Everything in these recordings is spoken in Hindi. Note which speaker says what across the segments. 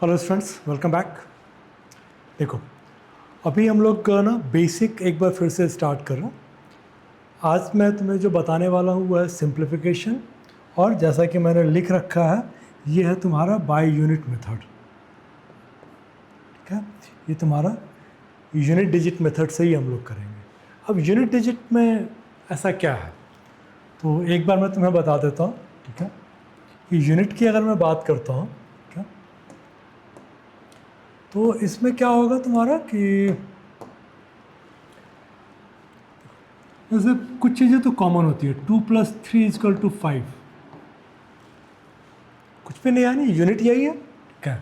Speaker 1: Hello students, welcome back. देखो, अभी हम लोग ना बेसिक एक बार फिर से स्टार्ट कर रहे हैं। आज मैं तुम्हें जो बताने वाला हूँ वह है सिंप्लीफिकेशन, और जैसा कि मैंने लिख रखा है ये है तुम्हारा बाय यूनिट मेथड। ठीक है, ये तुम्हारा यूनिट डिजिट मेथड से ही हम लोग करेंगे। अब यूनिट डिजिट में ऐसा क्या है, तो एक बार मैं तुम्हें बता देता हूँ। ठीक है, कि यूनिट की अगर मैं बात करता हूँ, ठीक है, तो इसमें क्या होगा तुम्हारा कि जैसे कुछ चीज़ें तो कॉमन होती है। 2+3=5, कुछ भी नहीं, यानी यूनिट यही है। क्या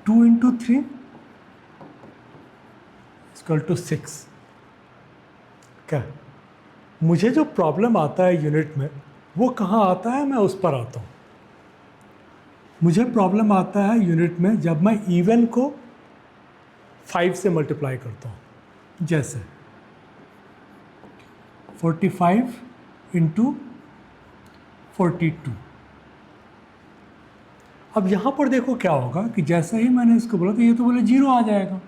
Speaker 1: 2×3=6। क्या मुझे जो प्रॉब्लम आता है यूनिट में वो कहाँ आता है, मैं उस पर आता हूँ। मुझे प्रॉब्लम आता है यूनिट में जब मैं इवन को 5 से मल्टीप्लाई करता हूँ। जैसे 45×42। अब यहाँ पर देखो क्या होगा कि जैसे ही मैंने इसको बोला तो ये तो बोले 0 आ जाएगा,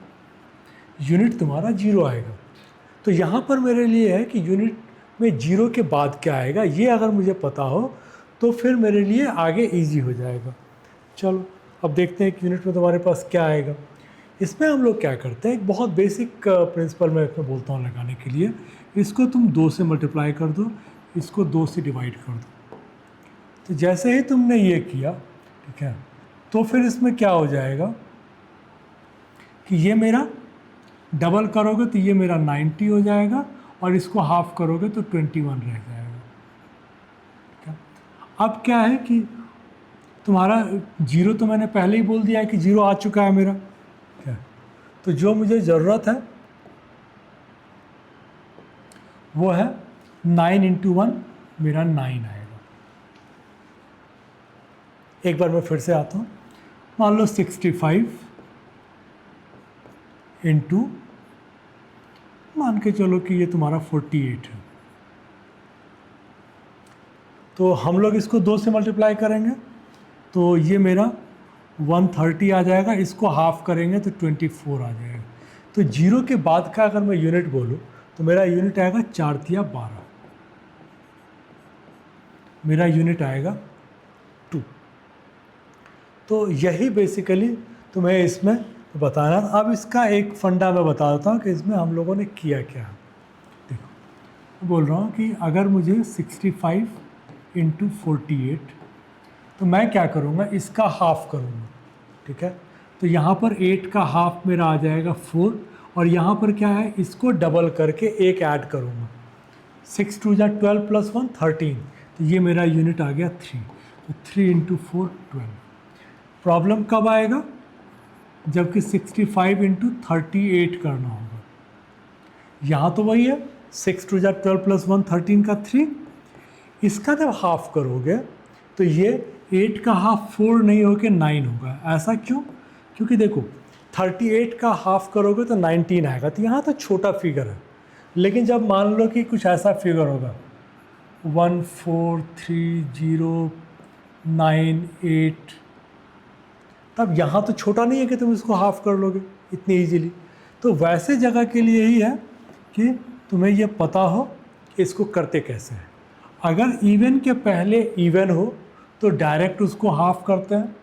Speaker 1: यूनिट तुम्हारा 0 आएगा। तो यहाँ पर मेरे लिए है कि यूनिट में 0 के बाद क्या आएगा, ये अगर मुझे पता हो तो फिर मेरे लिए आगे इजी हो जाएगा। चलो अब देखते हैं कि यूनिट में तुम्हारे पास क्या आएगा। इसमें हम लोग क्या करते हैं, एक बहुत बेसिक प्रिंसिपल मैं इसमें बोलता हूँ लगाने के लिए। इसको तुम 2 से मल्टीप्लाई कर दो, इसको 2 से डिवाइड कर दो। तो जैसे ही तुमने ये किया, ठीक है, तो फिर इसमें क्या हो जाएगा कि ये मेरा डबल करोगे तो ये मेरा 90 हो जाएगा, और इसको हाफ करोगे तो 21 रह जाएगा। ठीक है, अब क्या है कि तुम्हारा 0 तो मैंने पहले ही बोल दिया है कि 0 आ चुका है मेरा। ठीक है, तो जो मुझे ज़रूरत है वो है 9×1, मेरा 9 आएगा। एक बार मैं फिर से आता हूँ। मान लो 65 इंटू, मान के चलो कि ये तुम्हारा 48 है। तो हम लोग इसको 2 से मल्टीप्लाई करेंगे तो ये मेरा 130 आ जाएगा, इसको हाफ करेंगे तो 24 आ जाएगा। तो 0 के बाद का अगर मैं यूनिट बोलूँ तो मेरा यूनिट आएगा 4×12, मेरा यूनिट आएगा 2। तो यही बेसिकली तुम्हें इसमें बताना। अब इसका एक फंडा मैं बता देता हूँ कि इसमें हम लोगों ने किया क्या। देखो, बोल रहा हूँ कि अगर मुझे 65×48, तो मैं क्या करूँगा, इसका हाफ करूँगा। ठीक है, तो यहाँ पर 8 का हाफ मेरा आ जाएगा 4, और यहाँ पर क्या है, इसको डबल करके एक ऐड करूँगा। 6×2=12 + 1 13, तो ये मेरा यूनिट आ गया 3। तो 3×4 12। प्रॉब्लम कब आएगा, जबकि 65×38 करना होगा। यहाँ तो वही है, 6×2=12 + 1 13 का 3। इसका जब हाफ करोगे तो ये 8 का हाफ 4 नहीं होकर 9 होगा। ऐसा क्यों? क्योंकि देखो 38 का हाफ करोगे तो 19 आएगा, तो यहाँ तो छोटा फिगर है। लेकिन जब मान लो कि कुछ ऐसा फिगर होगा 1 4 3 0 9 8, तब यहाँ तो छोटा नहीं है कि तुम इसको हाफ कर लोगे इतनी ईजीली। तो वैसे जगह के लिए ही है कि तुम्हें ये पता हो कि इसको करते कैसे हैं। अगर इवन के पहले इवन हो तो डायरेक्ट उसको हाफ करते हैं,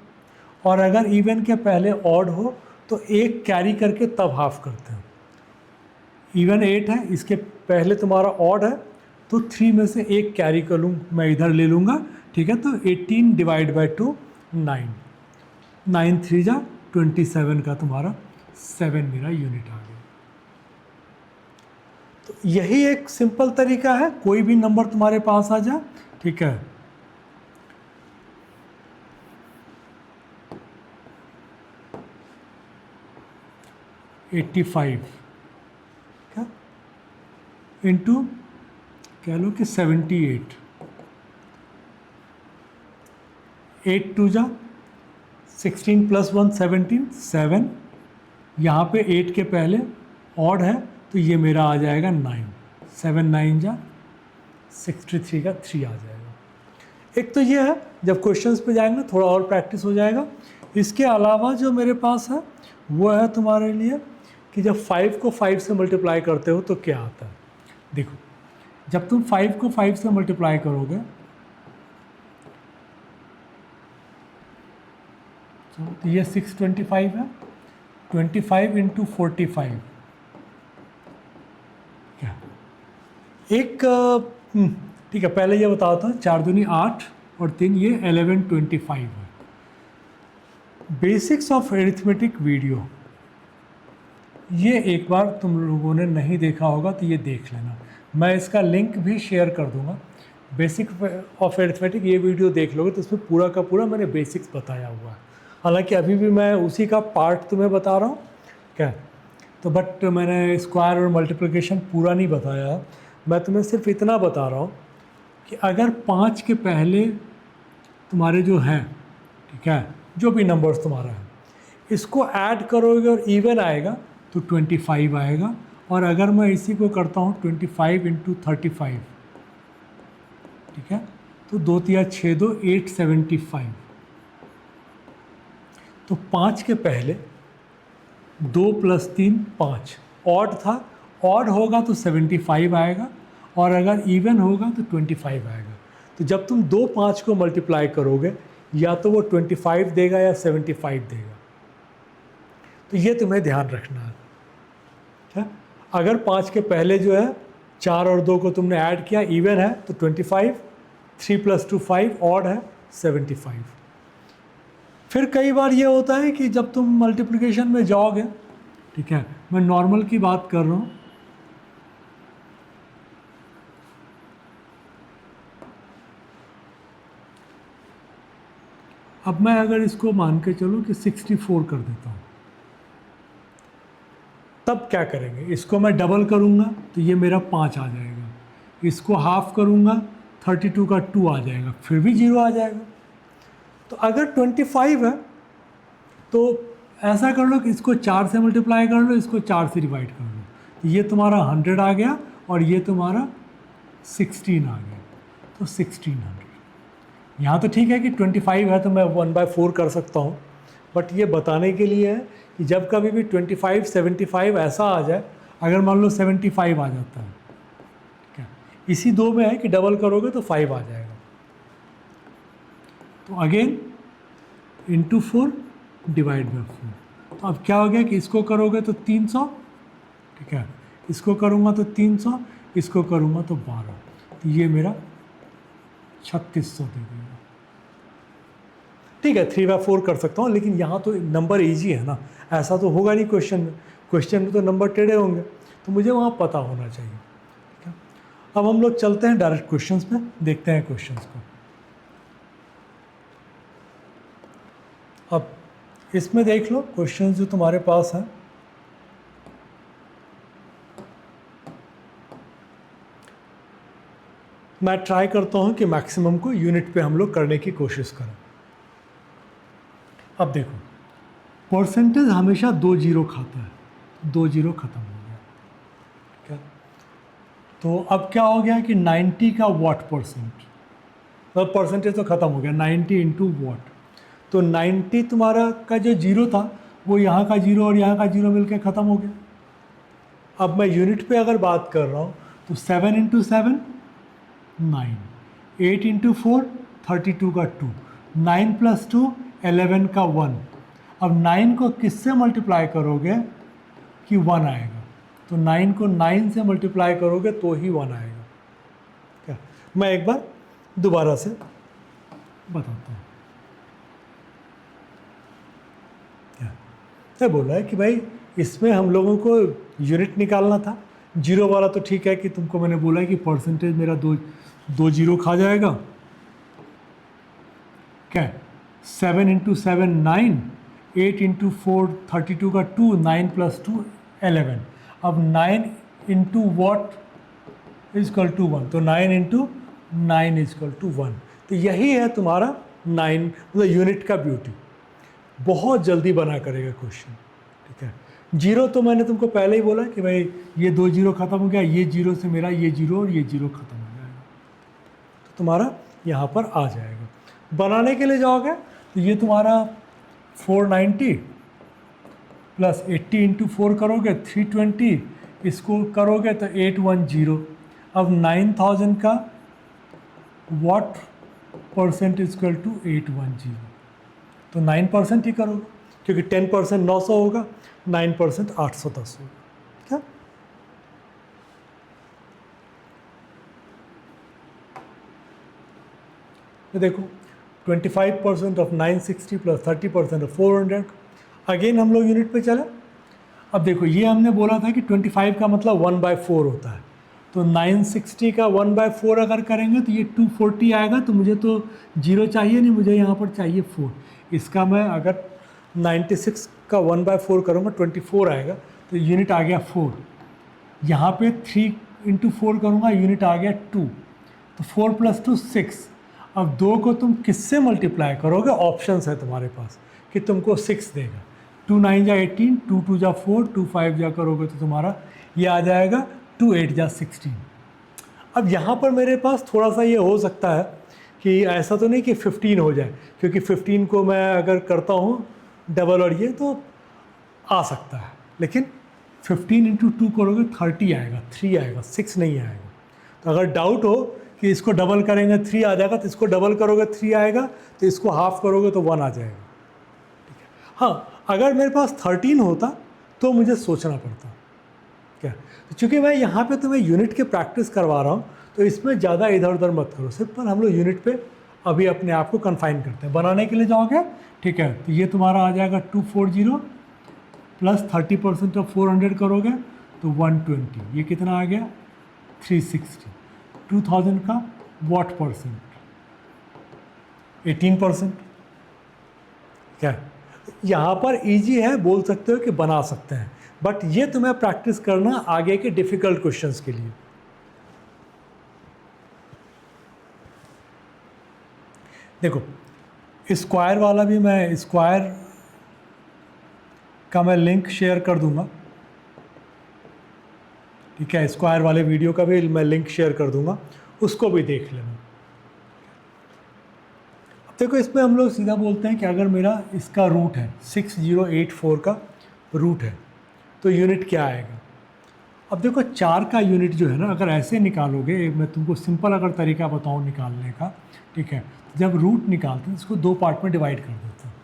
Speaker 1: और अगर इवन के पहले ऑड हो तो एक कैरी करके तब हाफ करते हैं। इवन 8 है, इसके पहले तुम्हारा ऑड है, तो 3 में से एक कैरी कर लूँ, मैं इधर ले लूँगा। ठीक है, तो 18/2 9, 9 3 27 का तुम्हारा 7 मेरा यूनिट आ गया। तो यही एक सिंपल तरीका है, कोई भी नंबर तुम्हारे पास आ जाए। ठीक है, $85 क्या इंटू कह लो कि 78, 8×2=16 + 1 17 7, यहाँ पे 8 के पहले ऑड है तो ये मेरा आ जाएगा 9, 7 9 63 का 3 आ जाएगा। एक तो ये है, जब क्वेश्चंस पे जाएंगे थोड़ा और प्रैक्टिस हो जाएगा। इसके अलावा जो मेरे पास है वो है तुम्हारे लिए कि जब 5 को 5 से मल्टीप्लाई करते हो तो क्या आता है। देखो, जब तुम 5 को 5 से मल्टीप्लाई करोगे तो ये 625 है, 25 इंटू 45 क्या एक ठीक है, पहले ये बताता हूँ, 4 दूनी 8 और 3 ये 1125 है। बेसिक्स ऑफ एरिथमेटिक वीडियो, ये एक बार तुम लोगों ने नहीं देखा होगा तो ये देख लेना, मैं इसका लिंक भी शेयर कर दूंगा। बेसिक ऑफ एरिथमेटिक ये वीडियो देख लोगे तो उसमें पूरा का पूरा मैंने बेसिक्स बताया हुआ है। हालांकि अभी भी मैं उसी का पार्ट तुम्हें बता रहा हूँ क्या, तो बट मैंने स्क्वायर और मल्टीप्लिकेशन पूरा नहीं बताया है। मैं तुम्हें सिर्फ इतना बता रहा हूँ कि अगर 5 के पहले तुम्हारे जो हैं, ठीक है, जो भी नंबर्स तुम्हारा है, इसको ऐड करोगे और इवन आएगा तो 25 आएगा। और अगर मैं इसी को करता हूँ 25 इंटू 35, ठीक है, तो 2 तिया 6 2 875। तो 5 के पहले 2 + 3 5, ऑड था, ऑड होगा तो 75 आएगा, और अगर इवन होगा तो 25 आएगा। तो जब तुम 2 5 को मल्टीप्लाई करोगे या तो वो 25 देगा या 75 देगा। तो ये तुम्हें ध्यान रखना है, ठीक है। अगर 5 के पहले जो है 4 और 2 को तुमने ऐड किया, इवन है तो 25, 3 + 2 5, ऑड है 75। फिर कई बार ये होता है कि जब तुम मल्टीप्लिकेशन में जाओगे, ठीक है, मैं नॉर्मल की बात कर रहा हूँ, अब मैं अगर इसको मान के चलूँ कि 64 कर देता हूँ, तब क्या करेंगे, इसको मैं डबल करूँगा तो ये मेरा 5 आ जाएगा, इसको हाफ करूँगा 32 का 2 आ जाएगा, फिर भी 0 आ जाएगा। तो अगर 25 है तो ऐसा कर लो कि इसको 4 से मल्टीप्लाई कर लो, इसको 4 से डिवाइड कर लो, तो ये तुम्हारा 100 आ गया और ये तुम्हारा 16 आ गया, तो 1600। यहाँ तो ठीक है कि 25 है तो मैं 1/4 कर सकता हूँ, बट ये बताने के लिए है कि जब कभी भी 25 75 ऐसा आ जाए, अगर मान लो 75 आ जाता है, ठीक है, इसी दो में है कि डबल करोगे तो 5 आ जाएगा। तो अगेन इंटू 4 डिवाइड बाई 4। तो अब क्या हो गया कि इसको करोगे तो 300, ठीक है, इसको करूँगा तो 300, इसको करूँगा तो 12, तो ये मेरा 3600 दे देगा। ठीक है, 3/4 कर सकता हूँ, लेकिन यहाँ तो नंबर ईजी है ना, ऐसा तो होगा नहीं क्वेश्चन में, क्वेश्चन में तो नंबर टेढ़े होंगे, तो मुझे वहाँ पता होना चाहिए, ठीक है। अब हम लोग चलते हैं डायरेक्ट क्वेश्चंस में, देखते हैं क्वेश्चंस को। अब इसमें देख लो क्वेश्चन जो तुम्हारे पास हैं, मैं ट्राई करता हूँ कि मैक्सिमम को यूनिट पे हम लोग करने की कोशिश करें। अब देखो, परसेंटेज हमेशा 2 जीरो खाता है, 2 जीरो ख़त्म हो गया, ठीक है। तो अब क्या हो गया कि 90 का वॉट परसेंट, मतलब परसेंटेज तो ख़त्म हो गया, 90 इंटू वॉट, तो 90 तुम्हारा का जो जीरो था वो यहाँ का जीरो और यहाँ का जीरो मिलके ख़त्म हो गया। अब मैं यूनिट पे अगर बात कर रहा हूँ तो 7 इंटू 7 9, 8 इंटू 4 32 का 2, 9 + 2 11 का 1। अब 9 को किससे मल्टीप्लाई करोगे कि 1 आएगा, तो 9 को 9 से मल्टीप्लाई करोगे तो ही 1 आएगा। क्या, मैं एक बार दोबारा से बताता हूँ। क्या बोला है कि भाई इसमें हम लोगों को यूनिट निकालना था, जीरो वाला तो ठीक है कि तुमको मैंने बोला है कि परसेंटेज मेरा दो जीरो खा जाएगा। क्या, 7 इंटू 7 9, 8 इंटू 4 32 का 2, 9 + 2 11। अब 9 इंटू वॉट इजकल टू 1, तो 9 इंटू 9 इजकल टू 1। तो यही है तुम्हारा 9 मतलब यूनिट का ब्यूटी, बहुत जल्दी बना करेगा क्वेश्चन, ठीक है। जीरो तो मैंने तुमको पहले ही बोला कि भाई ये 2 जीरो ख़त्म हो गया, ये जीरो से मेरा ये जीरो और ये जीरो ख़त्म हो जाएगा, तो तुम्हारा यहाँ पर आ जाएगा। बनाने के लिए जाओगे तो ये तुम्हारा 490 प्लस 80 इंटू 4 करोगे 320, इसको करोगे तो 810। अब 9000 का वॉट परसेंट इक्वल टू 810, तो 9% ही करोगे, क्योंकि 10% 900 होगा, 9% 810 होगा। क्या तो देखो 25% ऑफ 960 प्लस 30% ऑफ 400, अगेन हम लोग यूनिट पे चले। अब देखो ये हमने बोला था कि 25 का मतलब 1/4 होता है, तो 960 का 1/4 अगर करेंगे तो ये 240 आएगा, तो मुझे तो 0 चाहिए नहीं, मुझे यहाँ पर चाहिए 4। इसका मैं अगर 96 का 1/4 करूँगा 24 आएगा, तो यूनिट आ गया 4। यहाँ पे 3 इंटू 4 करूँगा, यूनिट आ गया 2, तो 4 + 2 6। अब 2 को तुम किससे मल्टीप्लाई करोगे, ऑप्शंस है तुम्हारे पास कि तुमको 6 देगा। 2 9 जा 18, 2 2 जा 4, 2 5 जा करोगे तो तुम्हारा ये आ जाएगा 2 8 जा 16। अब यहाँ पर मेरे पास थोड़ा सा ये हो सकता है कि ऐसा तो नहीं कि 15 हो जाए, क्योंकि 15 को मैं अगर करता हूँ डबल और ये तो आ सकता है, लेकिन 15 इंटू 2 करोगे 30 आएगा, 3 आएगा, 6 नहीं आएगा। तो अगर डाउट हो कि इसको डबल करेंगे 3 आ जाएगा, तो इसको डबल करोगे 3 आएगा, तो इसको हाफ करोगे तो 1 आ जाएगा। ठीक है, हाँ अगर मेरे पास 13 होता तो मुझे सोचना पड़ता। क्या, तो चूँकि मैं यहाँ पे तुम्हें यूनिट के प्रैक्टिस करवा रहा हूँ, तो इसमें ज़्यादा इधर उधर मत करो, सिंपल हम लोग यूनिट पे अभी अपने आप को कन्फाइन करते हैं। बनाने के लिए जाओगे, ठीक है, तो ये तुम्हारा आ जाएगा 240 प्लस 30% ऑफ 400 करोगे तो 120, ये कितना आ गया 360। 2000 का वॉट परसेंट 18%। क्या यहाँ पर इजी है, बोल सकते हो कि बना सकते हैं, बट ये तुम्हें प्रैक्टिस करना आगे के डिफ़िकल्ट क्वेश्चंस के लिए। देखो स्क्वायर वाला भी, मैं स्क्वायर का मैं लिंक शेयर कर दूंगा, ठीक है, स्क्वायर वाले वीडियो का भी मैं लिंक शेयर कर दूंगा, उसको भी देख लेना। अब देखो इसमें हम लोग सीधा बोलते हैं कि अगर मेरा इसका रूट है 6084 का रूट है, तो यूनिट क्या आएगा। अब देखो 4 का यूनिट जो है ना, अगर ऐसे निकालोगे, मैं तुमको सिंपल अगर तरीका बताऊँ निकालने का, ठीक है, जब रूट निकालते हैं इसको 2 पार्ट में डिवाइड कर देते हैं।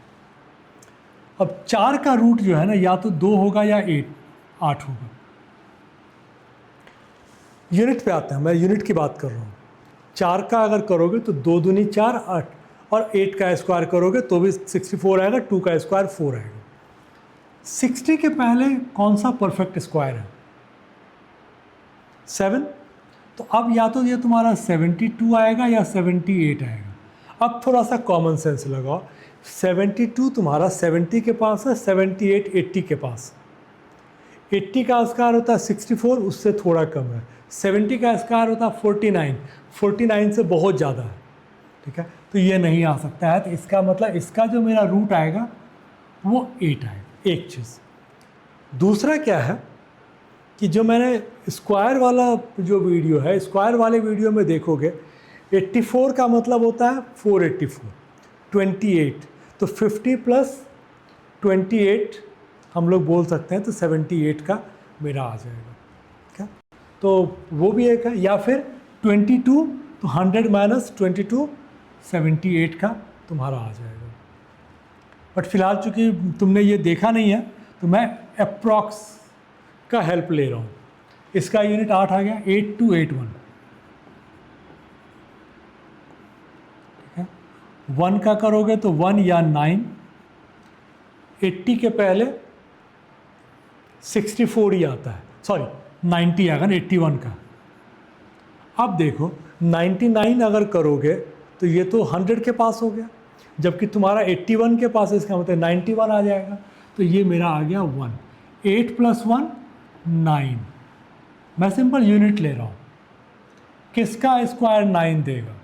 Speaker 1: अब 4 का रूट जो है ना, या तो 2 होगा या 8 होगा। यूनिट पे आते हैं, मैं यूनिट की बात कर रहा हूँ। 4 का अगर करोगे तो 2 दूनी 4 8, और 8 का स्क्वायर करोगे तो भी 64 आएगा, 2 का स्क्वायर 4 आएगा। 60 के पहले कौन सा परफेक्ट स्क्वायर है 7, तो अब या तो ये तुम्हारा 72 आएगा या 78 आएगा। अब थोड़ा सा कॉमन सेंस लगाओ, 72 तुम्हारा 70 के पास है, 78 80 के पास। 80 का स्क्वायर होता है 64, उससे थोड़ा कम है। 70 का स्क्वायर होता है 49, 49 से बहुत ज़्यादा है, ठीक है, तो ये नहीं आ सकता है। तो इसका मतलब इसका जो मेरा रूट आएगा वो 8 आएगा, एक चीज़। दूसरा क्या है कि जो मैंने स्क्वायर वाला जो वीडियो है, स्क्वायर वाले वीडियो में देखोगे 84 का मतलब होता है 484, 28, तो 50 प्लस 28 हम लोग बोल सकते हैं, तो 78 का मेरा आ जाएगा। क्या, तो वो भी एक है, या फिर 22, तो 100 माइनस 22, 78 का तुम्हारा आ जाएगा। बट फिलहाल चूँकि तुमने ये देखा नहीं है, तो मैं अप्रॉक्स का हेल्प ले रहा हूँ। इसका यूनिट 8 आ गया, 8281, ठीक है। 1 का करोगे तो 1 या 9, 80 के पहले 64 ही आता है, सॉरी 90 आएगा ना 81 का। अब देखो 99 अगर करोगे तो ये तो 100 के पास हो गया, जबकि तुम्हारा 81 के पास है, इसका मतलब 91 आ जाएगा। तो ये मेरा आ गया 1, 8 + 1 9। मैं सिंपल यूनिट ले रहा हूँ, किसका स्क्वायर 9 देगा।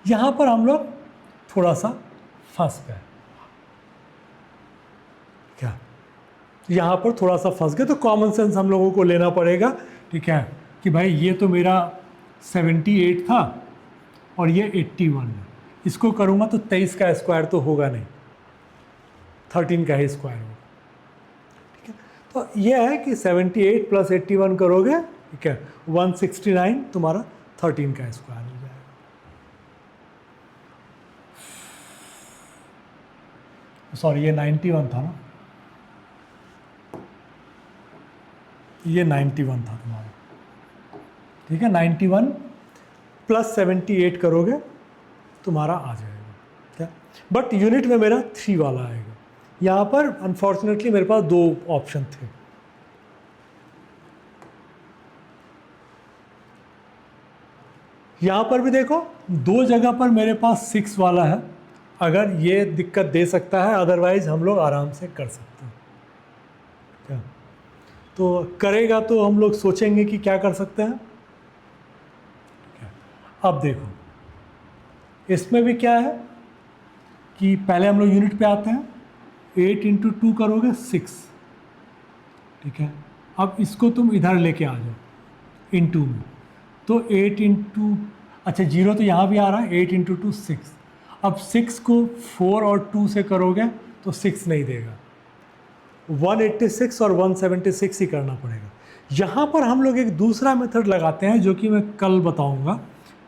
Speaker 1: यहाँ पर हम लोग थोड़ा सा फंस गए, क्या, यहाँ पर थोड़ा सा फंस गए, तो कॉमन सेंस हम लोगों को लेना पड़ेगा, ठीक है, कि भाई ये तो मेरा 78 था और ये 81 है, इसको करूँगा तो 23 का स्क्वायर तो होगा नहीं, 13 का ही स्क्वायर होगा। ठीक है, तो ये है कि 78 प्लस 81 करोगे, ठीक है, 169 तुम्हारा 13 का स्क्वायर हो जाएगा। सॉरी, ये 91 था ना, ये 91 था तुम्हारा। ठीक है, 91 प्लस 78 करोगे तुम्हारा आ जाएगा। क्या, बट यूनिट में मेरा 3 वाला आएगा। यहाँ पर अनफॉर्चुनेटली मेरे पास 2 ऑप्शन थे। यहाँ पर भी देखो 2 जगह पर मेरे पास 6 वाला है, अगर ये दिक्कत दे सकता है, अदरवाइज हम लोग आराम से कर सकते हैं। क्या, तो करेगा तो हम लोग सोचेंगे कि क्या कर सकते हैं। अब देखो इसमें भी क्या है कि पहले हम लोग यूनिट पे आते हैं, 8 इंटू 2 करोगे 6, ठीक है। अब इसको तुम इधर लेके आ जाओ इंटू में, तो 8 इंटू, अच्छा 0 तो यहाँ भी आ रहा है, 8 इंटू 2 6। अब 6 को 4 और 2 से करोगे तो 6 नहीं देगा, 186 और 176 ही करना पड़ेगा। यहाँ पर हम लोग एक दूसरा मेथड लगाते हैं जो कि मैं कल बताऊँगा,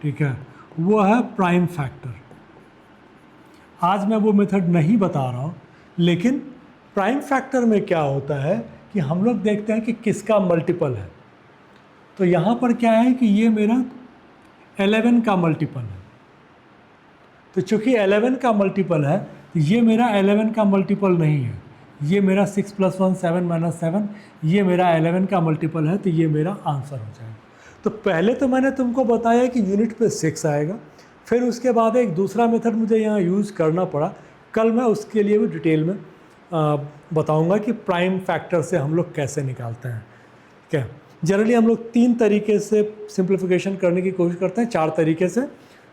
Speaker 1: ठीक है, वो है प्राइम फैक्टर। आज मैं वो मेथड नहीं बता रहा हूँ, लेकिन प्राइम फैक्टर में क्या होता है कि हम लोग देखते हैं कि किसका मल्टीपल है। तो यहाँ पर क्या है कि ये मेरा 11 का मल्टीपल है, तो चूँकि 11 का मल्टीपल है, तो ये मेरा 11 का मल्टीपल नहीं है, ये मेरा 6 + 1 7 - 7, ये मेरा 11 का मल्टीपल है, तो ये मेरा आंसर हो जाएगा। तो पहले तो मैंने तुमको बताया कि यूनिट पे 6 आएगा, फिर उसके बाद एक दूसरा मेथड मुझे यहाँ यूज़ करना पड़ा। कल मैं उसके लिए भी डिटेल में बताऊँगा कि प्राइम फैक्टर से हम लोग कैसे निकालते हैं। क्या, जनरली हम लोग 3 तरीके से सिंप्लीफिकेशन करने की कोशिश करते हैं, 4 तरीके से,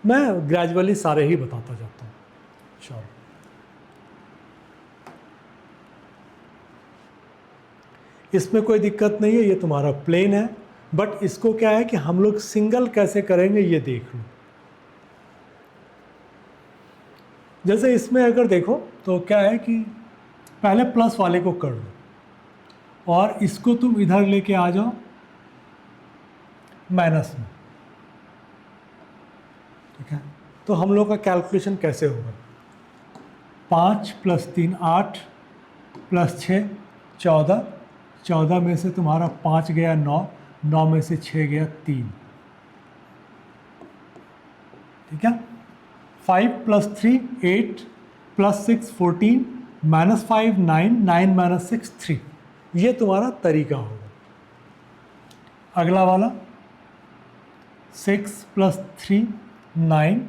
Speaker 1: मैं ग्रेजुअली सारे ही बताता जाता हूँ। चलो, इसमें कोई दिक्कत नहीं है, ये तुम्हारा प्लेन है, बट इसको क्या है कि हम लोग सिंगल कैसे करेंगे ये देख लो। जैसे इसमें अगर देखो तो क्या है कि पहले प्लस वाले को कर लो और इसको तुम इधर लेके आ जाओ माइनस में, ठीक है। तो हम लोग का कैलकुलेशन कैसे होगा, 5 + 3 8 + 6 14, 14 में से तुम्हारा 5 गया 9, 9 में से 6 गया 3, ठीक है। 5 + 3 8 + 6 14 -5 9 9 - 6 3, ये तुम्हारा तरीका होगा। अगला वाला 6 + 3 9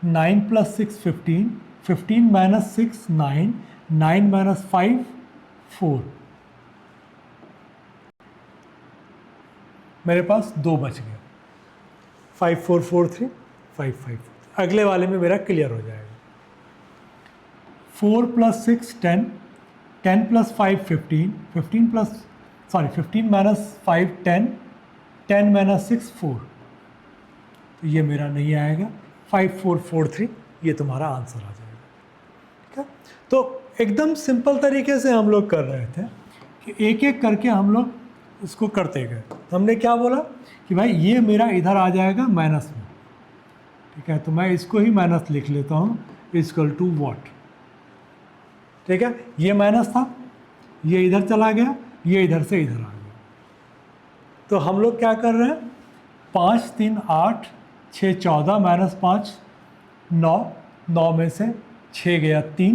Speaker 1: 9 + 6 15 15 - 6 9 9 - 5 4, मेरे पास 2 बच गए, 5 4 4 3 5 5 4। अगले वाले में मेरा क्लियर हो जाएगा। 4 + 6 10 10 + 5 15 15 - 5 10 10 - 6 4, तो ये मेरा नहीं आएगा, 5 4 4 3, ये तुम्हारा आंसर आ जाएगा। ठीक है, तो एकदम सिंपल तरीके से हम लोग कर रहे थे कि एक एक करके हम लोग इसको करते गए। तो हमने क्या बोला कि भाई ये मेरा इधर आ जाएगा माइनस में, ठीक है, तो मैं इसको ही माइनस लिख लेता हूँ, = व्हाट, ठीक है। ये माइनस था, ये इधर चला गया, ये इधर से इधर आ गया। तो हम लोग क्या कर रहे हैं, 5 3 8 6 14 -5 9, 9 में से 6 गया 3,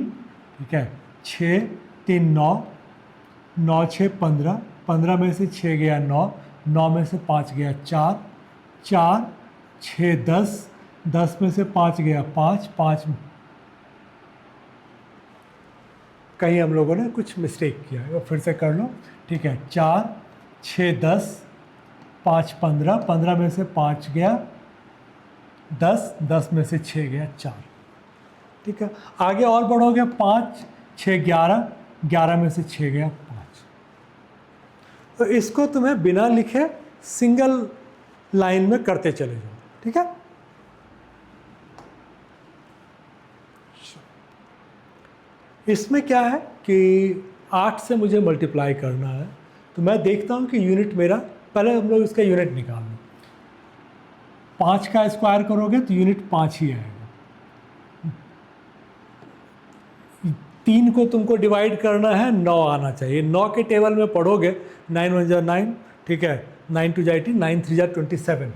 Speaker 1: ठीक है, 6 3 9 9 6 15 15 में से 6 गया 9, 9 में से 5 गया 4 4 6 10 10 में से 5 गया 5 5, कहीं हम लोगों ने कुछ मिस्टेक किया है, फिर से कर लो, ठीक है। 4 6 10 5 15 15 में से 5 गया 10 10 में से 6 गया 4, ठीक है। आगे और बढ़ोगे, 5 6 11 11 में से 6 गया 5। तो इसको तुम्हें बिना लिखे सिंगल लाइन में करते चले जाओ, ठीक है। इसमें क्या है कि 8 से मुझे मल्टीप्लाई करना है, तो मैं देखता हूँ कि यूनिट मेरा, पहले हम लोग इसका यूनिट निकाल लें। 5 का स्क्वायर करोगे तो यूनिट 5 ही आएगा। 3 को तुमको डिवाइड करना है, 9 आना चाहिए। 9 के टेबल में पढ़ोगे 9 1 जा 9, ठीक है, 9 2 जा 18, 9 3 जा 27,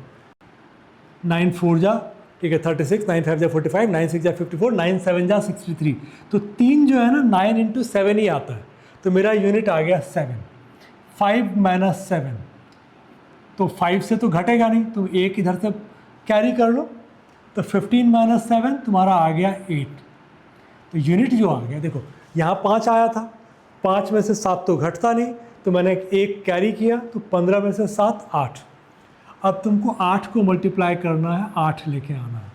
Speaker 1: 9 4 जा, ठीक है, 36, 9 5 जा 45, 9 6 जा 54, 9 7 जा 63। तो 3 जो है ना 9 इंटू 7 ही आता है, तो मेरा यूनिट आ गया 7। 5 माइनस 7, तो 5 से तो घटेगा नहीं, तो एक इधर से कैरी कर लो, तो 15 माइनस 7 तुम्हारा आ गया 8। तो यूनिट जो आ गया, देखो यहाँ 5 आया था, 5 में से 7 तो घटता नहीं, तो मैंने एक कैरी किया, तो 15 में से 7 8। अब तुमको 8 को मल्टीप्लाई करना है, 8 लेके आना है।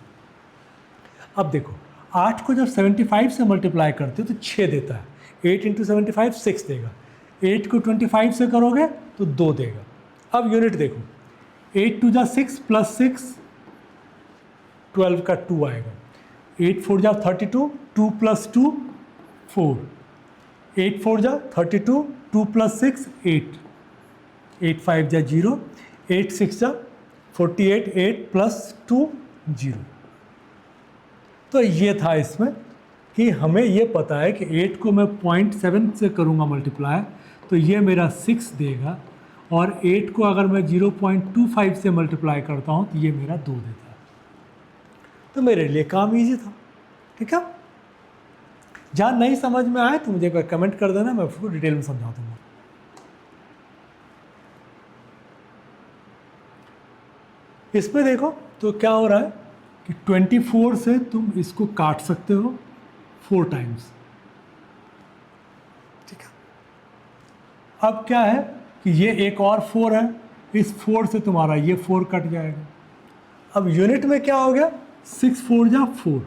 Speaker 1: अब देखो 8 को जब 75 से मल्टीप्लाई करते हो तो 6 देता है। 8 इंटू 75 6 देगा। 8 को 25 से करोगे तो 2 देगा। अब यूनिट देखो, 8 2 जा 6 प्लस 6 12 का 2 आएगा। 8 4 जा 32, 2 प्लस 2 4, 8 4 जा 32, 2 प्लस 6 8, 8 5 जा 0, 8 6 जा 48, 8 प्लस 2 0। तो ये था इसमें कि हमें ये पता है कि 8 को मैं 0.7 से करूँगा मल्टीप्लाई, तो ये मेरा 6 देगा, और 8 को अगर मैं 0.25 से मल्टीप्लाई करता हूँ तो ये मेरा 2 देता है। तो मेरे लिए काम ईजी था, ठीक है। जहाँ नहीं समझ में आए तो मुझे कमेंट कर देना, मैं उसको डिटेल में समझा दूँगा। इसमें देखो तो क्या हो रहा है कि 24 से तुम इसको काट सकते हो 4 टाइम्स, ठीक है। अब क्या है कि ये एक और 4 है, इस 4 से तुम्हारा ये 4 कट जाएगा। अब यूनिट में क्या हो गया, 6 4 जा 4,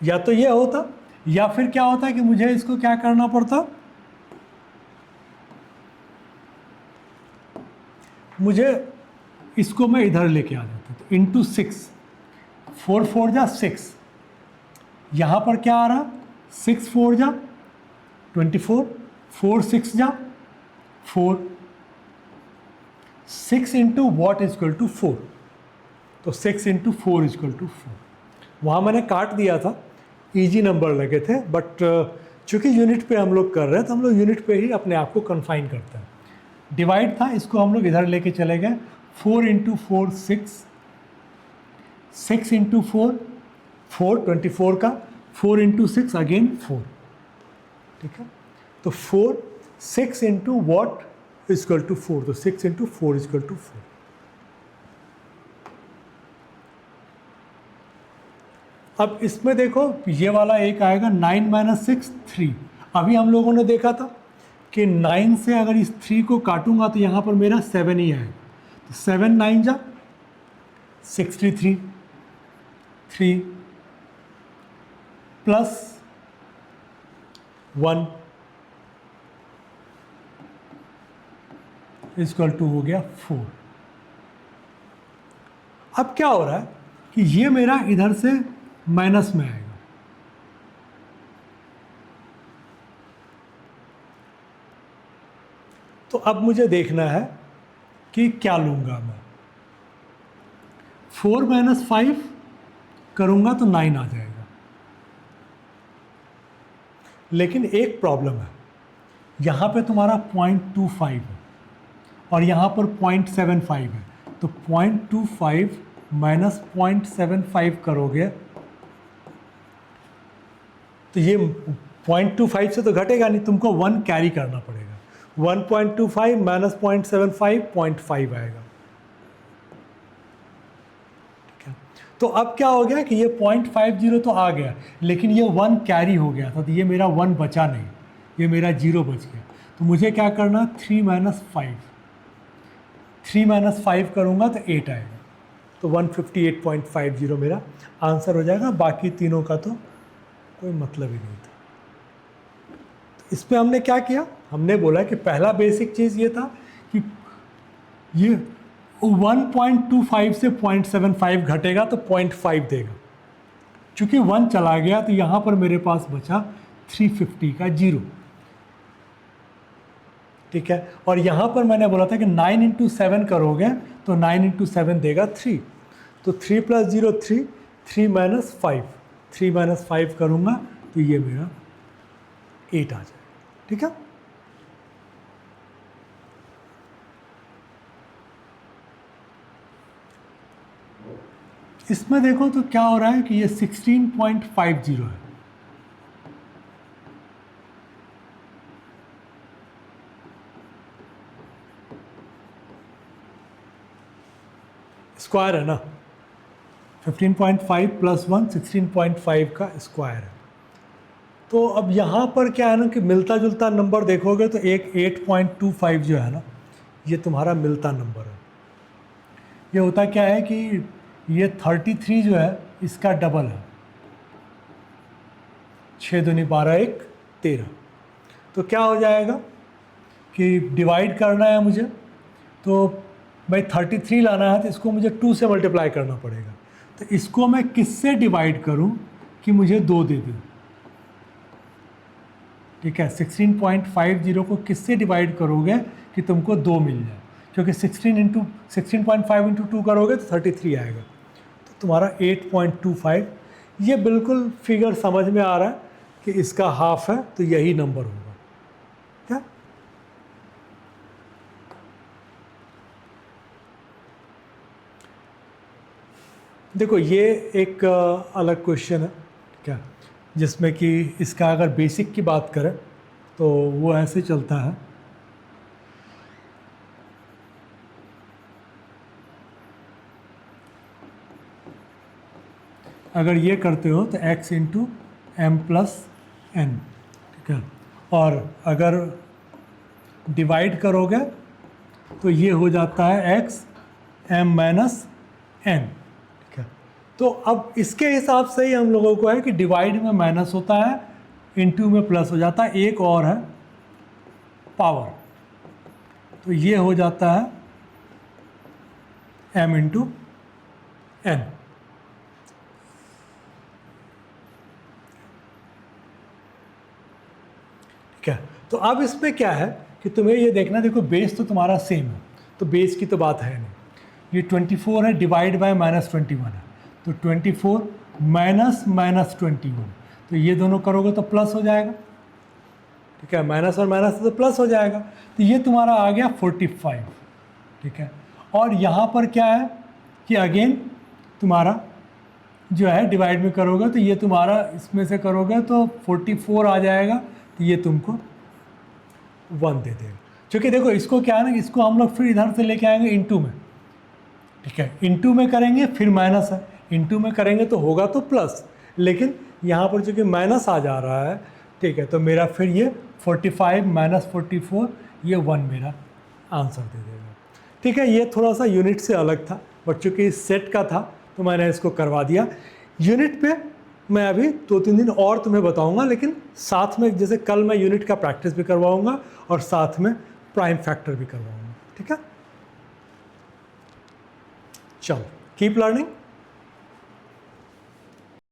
Speaker 1: या तो ये होता, या फिर क्या होता है कि मुझे इसको क्या करना पड़ता, मुझे इसको मैं इधर लेके आ जाता, तो इंटू 6, 4 4 जा 6, यहाँ पर क्या आ रहा, 6 4 जा 24, 4 6 जा 4, 6 into what is equal to 4, तो 6 इंटू 4 इज इक्वल टू 4। वहाँ मैंने काट दिया था, इजी नंबर लगे थे, बट चूँकि यूनिट पे हम लोग कर रहे हैं तो हम लोग यूनिट पे ही अपने आप को कन्फाइन करते हैं। डिवाइड था, इसको हम लोग इधर लेके चले गए, 4 इंटू 4 6, 6 इंटू 4 4, 24 का, 4 इंटू 6 अगेन 4, ठीक है। तो 4 6 इंटू वॉट इजक्वल टू 4, तो 6 इंटू 4 इजक्वल टू 4। अब इसमें देखो ये वाला एक आएगा 9 माइनस 6 3। अभी हम लोगों ने देखा था कि 9 से अगर इस 3 को काटूंगा तो यहाँ पर मेरा 7 ही आएगा, तो 7 9 जा 63, 3 प्लस 1 इक्वल टू हो गया 4। अब क्या हो रहा है कि ये मेरा इधर से माइनस में आएगा, तो अब मुझे देखना है कि क्या लूँगा मैं। 4 माइनस 5 करूँगा तो 9 आ जाएगा, लेकिन एक प्रॉब्लम है, यहाँ पे तुम्हारा 0.25 है और यहाँ पर 0.75 है, तो 0.25 माइनस 0.75 करोगे तो ये 0.25 से तो घटेगा नहीं, तुमको 1 कैरी करना पड़ेगा। 1.25 माइनस 0.75 0.5 आएगा, ठीक है। तो अब क्या हो गया कि ये 0.50 तो आ गया, लेकिन ये 1 कैरी हो गया था, तो ये मेरा 1 बचा नहीं, ये मेरा 0 बच गया। तो मुझे क्या करना, 3 माइनस 5, 3 माइनस 5 करूँगा तो 8 आएगा, तो 158.50 मेरा आंसर हो जाएगा। बाकी तीनों का तो कोई मतलब ही नहीं था। तो इस पर हमने क्या किया, हमने बोला कि पहला बेसिक चीज़ ये था कि ये 1.25 से 0.75 घटेगा तो 0.5 देगा। चूँकि 1 चला गया तो यहाँ पर मेरे पास बचा 350 का 0, ठीक है। और यहाँ पर मैंने बोला था कि 9 इंटू 7 करोगे तो 9 इंटू 7 देगा 3, तो 3 प्लस 0 3, 3 माइनस 5, 3 माइनस 5 करूँगा तो ये मेरा 8 आ जाएगा, ठीक है। इसमें देखो तो क्या हो रहा है कि ये 16.50 है, स्क्वायर है ना, 15.5 प्लस 1 16.5 का स्क्वायर है। तो अब यहाँ पर क्या है ना कि मिलता जुलता नंबर देखोगे तो एक 8.25 जो है ना, ये तुम्हारा मिलता नंबर है। ये होता क्या है कि ये 33 जो है इसका डबल है, 6 दूनी 12 1 13। तो क्या हो जाएगा कि डिवाइड करना है मुझे, तो भाई 33 लाना है तो इसको मुझे 2 से मल्टीप्लाई करना पड़ेगा। तो इसको मैं किससे डिवाइड करूं कि मुझे 2 दे दूँ, ठीक है। 16.50 को किससे डिवाइड करोगे कि तुमको 2 मिल जाए, क्योंकि 16.5 इंटू 2 करोगे तो 33 आएगा, तो तुम्हारा 8.25। ये बिल्कुल फिगर समझ में आ रहा है कि इसका हाफ है तो यही नंबर होगा, क्या। देखो ये एक अलग क्वेश्चन है क्या, जिसमें कि इसका अगर बेसिक की बात करें तो वो ऐसे चलता है, अगर ये करते हो तो x into M plus N, ठीक है। और अगर डिवाइड करोगे तो ये हो जाता है x m माइनस एन, ठीक है। तो अब इसके हिसाब से ही हम लोगों को है कि डिवाइड में माइनस होता है, इंटू में प्लस हो जाता है, एक और है पावर, तो ये हो जाता है m इंटू एन। ठीक है। तो अब इसमें क्या है कि तुम्हें ये देखना, देखो बेस तो तुम्हारा सेम है, तो बेस की तो बात है नहीं। ये 24 है, डिवाइड बाय -21 है, तो 24 माइनस -21, तो ये दोनों करोगे तो प्लस हो जाएगा, ठीक है। माइनस और माइनस तो प्लस हो जाएगा, तो ये तुम्हारा आ गया 45, ठीक है। और यहाँ पर क्या है कि अगेन तुम्हारा जो है डिवाइड में करोगे तो ये तुम्हारा इसमें से करोगे तो 44 आ जाएगा, तो ये तुमको 1 दे देगा। क्योंकि देखो इसको क्या है ना, इसको हम लोग फिर इधर से लेके आएंगे इंटू में, ठीक है। इंटू में करेंगे फिर माइनस है, इंटू में करेंगे तो होगा तो प्लस, लेकिन यहाँ पर चूँकि माइनस आ जा रहा है, ठीक है, तो मेरा फिर ये 45 माइनस 44 ये 1 मेरा आंसर दे देगा, ठीक है। ये थोड़ा सा यूनिट से अलग था, बट चूँकि सेट का था तो मैंने इसको करवा दिया। यूनिट पे मैं अभी 2-3 दिन और तुम्हें बताऊंगा, लेकिन साथ में जैसे कल मैं यूनिट का प्रैक्टिस भी करवाऊंगा और साथ में प्राइम फैक्टर भी करवाऊंगा, ठीक है। चलो, कीप लर्निंग।